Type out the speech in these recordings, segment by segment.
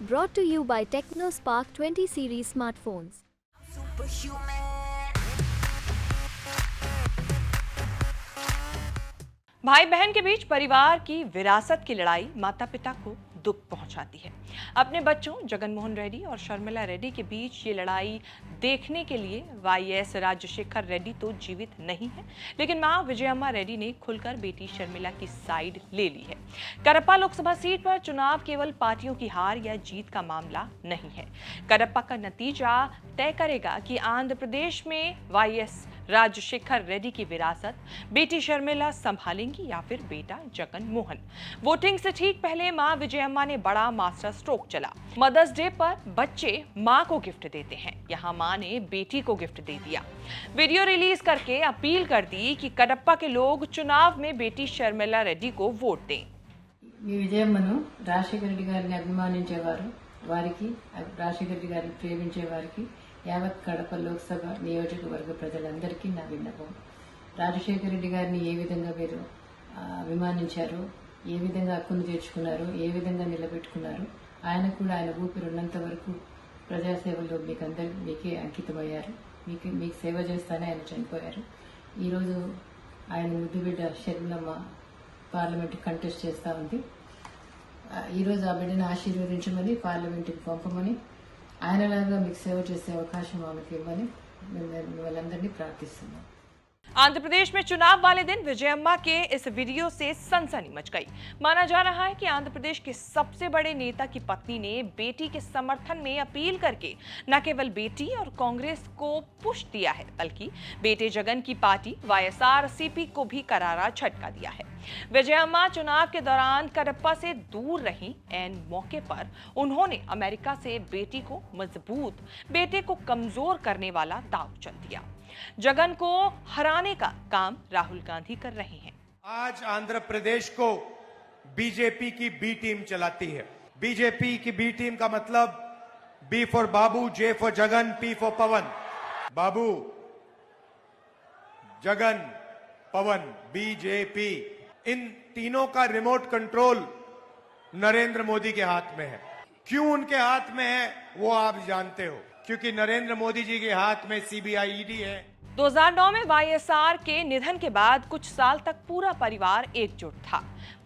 Brought to you by TechnoSpark 20 series smartphones. भाई बहन के बीच परिवार की विरासत की लड़ाई माता पिता को दुख पहुंचाती है। अपने बच्चों जगन मोहन रेड्डी और शर्मिला रेड्डी के बीच ये लड़ाई देखने के लिए वाईएस राजशेखर रेड्डी तो जीवित नहीं है, लेकिन मां विजयम्मा रेड्डी ने खुलकर बेटी शर्मिला की साइड ले ली है। करप्पा लोकसभा सीट पर चुनाव केवल पार्टियों की हार या जीत का मामला नहीं है। करप्पा का नतीजा तय करेगा कि आंध्र प्रदेश में वाईएस राजशेखर रेड्डी की विरासत बेटी शर्मिला संभालेंगी या फिर बेटा जगन मोहन। वोटिंग से ठीक पहले मां विजयम्मा ने बड़ा मास्टर स्ट्रोक चला। मदर्स डे पर बच्चे मां को गिफ्ट देते हैं, यहाँ मां ने बेटी को गिफ्ट दे दिया। वीडियो रिलीज करके अपील कर दी कि करप्पा के लोग चुनाव में बेटी शर्मिला रेड्डी को वोट दें। విజయమ్మను రాజశేఖర రెడ్డి గారిని అభిమానించేవారు, వారికి రాజశేఖర రెడ్డి గారిని ప్రేమించే వారికి యావత్ కడప లోక్సభ నియోజకవర్గ ప్రజలందరికీ నా విన్నపం. రాజశేఖర రెడ్డి గారిని ఏ విధంగా మీరు అభిమానించారో, ఏ విధంగా హక్కును చేర్చుకున్నారో, ఏ విధంగా నిలబెట్టుకున్నారో, ఆయన కూడా ఆయన ఊపిరి ఉన్నంత వరకు ప్రజాసేవలో మీకే అంకితమయ్యారు. మీకు సేవ చేస్తానే ఆయన చనిపోయారు. ఈరోజు ఆయన ముద్దు బిడ్డ షర్మిలమ్మ పార్లమెంట్కి కంటెస్ట్ చేస్తూ ఉంది. ఈరోజు ఆ బిడ్డను ఆశీర్వదించమని, పార్లమెంట్కి పంపమని, ఆయనలాగా మీకు సేవ చేసే అవకాశం ఆమెకి ఇవ్వమని వాళ్ళందరినీ ప్రార్థిస్తున్నాం. आंध्र प्रदेश में चुनाव वाले दिन विजयम्मा के इस वीडियो से सनसनी मच गई। माना जा रहा है कि आंध्र प्रदेश के सबसे बड़े नेता की पत्नी ने बेटी के समर्थन में अपील करके न केवल बेटी और कांग्रेस को पुश दिया है, बल्कि बेटे जगन की पार्टी वाईएसआरसीपी को भी करारा झटका दिया है। विजयम्मा चुनाव के दौरान करप्पा से दूर रही। एन मौके पर उन्होंने अमेरिका से बेटी को मजबूत, बेटे को कमजोर करने वाला दाव चल दिया। जगन को हराने का काम राहुल गांधी कर रहे हैं। आज आंध्र प्रदेश को बीजेपी की बी टीम चलाती है। बीजेपी की बी टीम का मतलब B for Babu, J for Jagan, P for Pavan. Babu, Jagan, Pavan, BJP, इन तीनों का रिमोट कंट्रोल नरेंद्र मोदी के हाथ में है। क्यों उनके हाथ में है वो आप जानते हो, क्योंकि नरेंद्र मोदी जी के हाथ में सीबीआई, ईडी है। 2009 में वाईएसआर के निधन के बाद कुछ साल तक पूरा परिवार एकजुट था।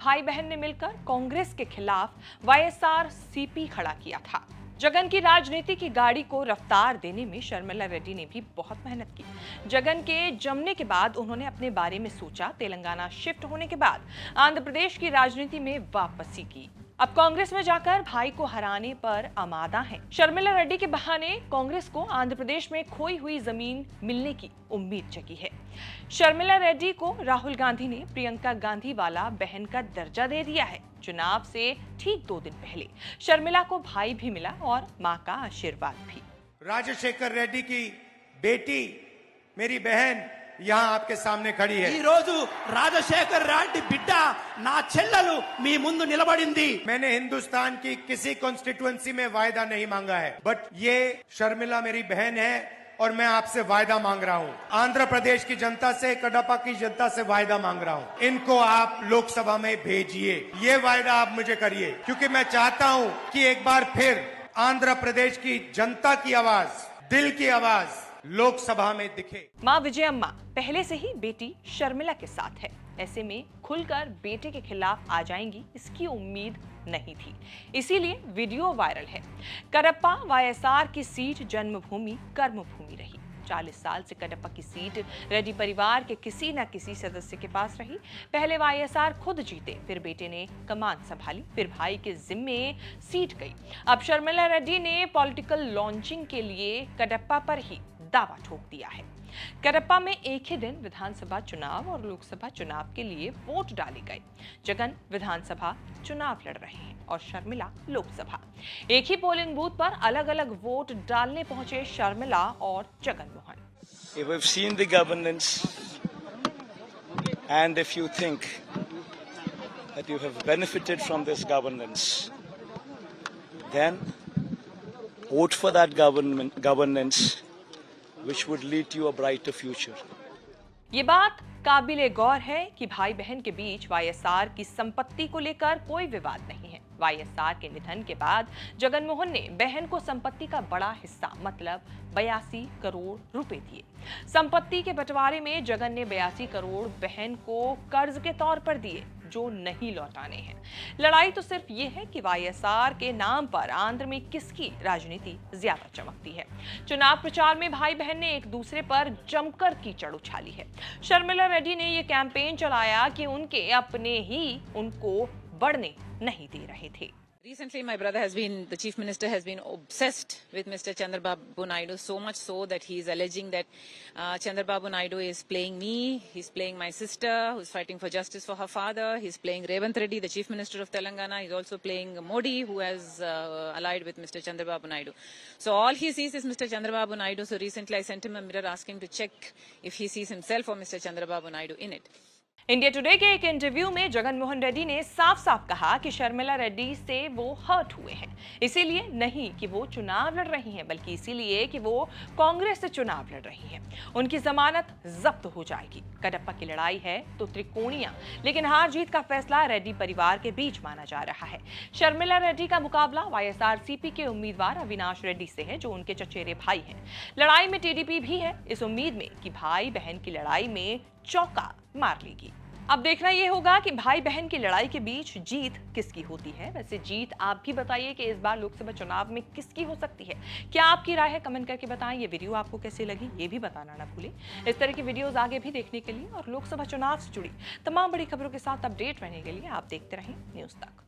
भाई बहन ने मिलकर कांग्रेस के खिलाफ वाईएसआरसीपी खड़ा किया था। जगन की राजनीति की गाड़ी को रफ्तार देने में शर्मिला रेड्डी ने भी बहुत मेहनत की। जगन के जमने के बाद उन्होंने अपने बारे में सोचा। तेलंगाना शिफ्ट होने के बाद आंध्र प्रदेश की राजनीति में वापसी की। अब कांग्रेस में जाकर भाई को हराने पर आमादा हैं। शर्मिला रेड्डी के बहाने कांग्रेस को आंध्र प्रदेश में खोई हुई जमीन मिलने की उम्मीद जगी है। शर्मिला रेड्डी को राहुल गांधी ने प्रियंका गांधी वाला बहन का दर्जा दे दिया है। चुनाव से ठीक 2 दिन पहले शर्मिला को भाई भी मिला और मां का आशीर्वाद भी। राजशेखर रेड्डी की बेटी, मेरी बहन यहाँ आपके सामने खड़ी है। ఈ రోజు రాజశేఖర్ రెడ్డి బిడ్డ నా చెల్లెలు మీ ముందు నిలబడింది. मैंने हिंदुस्तान की किसी कॉन्स्टिट्यूएंसी में वायदा नहीं मांगा है, बट ये शर्मिला मेरी बहन है और मैं आपसे वायदा मांग रहा हूँ। आंध्र प्रदेश की जनता से, कडपा की जनता से वायदा मांग रहा हूँ। इनको आप लोकसभा में भेजिए, ये वायदा आप मुझे करिए, क्योंकि मैं चाहता हूँ कि एक बार फिर आंध्र प्रदेश की जनता की आवाज, दिल की आवाज लोकसभा में दिखे। मां विजयम्मा पहले से ही बेटी शर्मिला के साथ है। ऐसे में खुलकर बेटे के खिलाफ आ जाएंगी, इसकी उम्मीद नहीं थी, इसीलिए वीडियो वायरल है। करप्पा वाईएसआर की सीट जन्मभूमि कर्मभूमि रही। 40 साल से करप्पा की सीट रेड्डी परिवार के किसी न किसी सदस्य के पास रही। पहले वाईएसआर खुद जीते, फिर बेटे ने कमान संभाली, फिर भाई के जिम्मे सीट गई। अब शर्मिला रेड्डी ने पॉलिटिकल लॉन्चिंग के लिए करप्पा पर ही दावा ठोक दिया है। करप्पा में एक ही दिन विधानसभा चुनाव और लोकसभा चुनाव के लिए वोट डाले गए। जगन विधानसभा चुनाव लड़ रहे हैं और शर्मिला लोकसभा। एक ही पोलिंग बूथ पर अलग अलग वोट डालने पहुंचे शर्मिला और Jagan Mohan. If we've seen the governance and if you think that you have benefited from this governance, then vote for that governance which would lead to a brighter future. ये बात काबिले गौर है कि भाई बहन के बीच वाईएसआर की संपत्ति को लेकर कोई विवाद नहीं है। वाईएसआर के निधन के बाद जगनमोहन ने बहन को संपत्ति का बड़ा हिस्सा मतलब 82 करोड़ रुपए दिए। संपत्ति के बंटवारे में जगन ने 82 करोड़ बहन को कर्ज के तौर पर दिए जो नहीं लौटाने हैं। लड़ाई तो सिर्फ ये है कि वाईएसआर के नाम पर आंध्र में किसकी राजनीति ज्यादा चमकती है। चुनाव प्रचार में भाई बहन ने एक दूसरे पर जमकर कीचड़ उछाली है। शर्मिला रेड्डी ने ये कैंपेन चलाया कि उनके अपने ही उनको बढ़ने नहीं दे रहे थे। Recently, my brother the Chief Minister has been obsessed with Mr. Chandrababu Naidu, so much so that he is alleging that Chandrababu Naidu is playing me, he's playing my sister, who's fighting for justice for her father, he's playing Revanth Reddy, the Chief Minister of Telangana, he's also playing Modi, who has allied with Mr. Chandrababu Naidu. So all he sees is Mr. Chandrababu Naidu, so recently I sent him a mirror asking to check if he sees himself or Mr. Chandrababu Naidu in it. India today के एक interview में जगनमोहन रेड्डी ने साफ साफ कहा कि शर्मिला रेड्डी से वो हर्ट हुए हैं, इसीलिए नहीं कि वो चुनाव लड़ रही हैं बल्कि इसीलिए कि वो कांग्रेस से चुनाव लड़ रही हैं। उनकी जमानत जब्त हो जाएगी। कडप्पा की लड़ाई है तो त्रिकोणीय, लेकिन हार जीत का फैसला रेड्डी परिवार के बीच माना जा रहा है। शर्मिला रेड्डी का मुकाबला वाईएसआरसीपी के उम्मीदवार अविनाश रेड्डी से है जो उनके चचेरे भाई हैं। लड़ाई में टीडीपी भी है इस उम्मीद में कि भाई बहन की लड़ाई में चौका मार लेगी। अब देखना यह होगा कि भाई बहन की लड़ाई के बीच जीत किसकी होती है। वैसे जीत आप भी बताइए कि इस बार लोकसभा चुनाव में किसकी हो सकती है। क्या आपकी राय है, कमेंट करके बताएं। ये वीडियो आपको कैसी लगी ये भी बताना ना भूलें। इस तरह की वीडियोस आगे भी देखने के लिए और लोकसभा चुनाव से जुड़ी तमाम बड़ी खबरों के साथ अपडेट रहने के लिए आप देखते रहें न्यूज़ तक।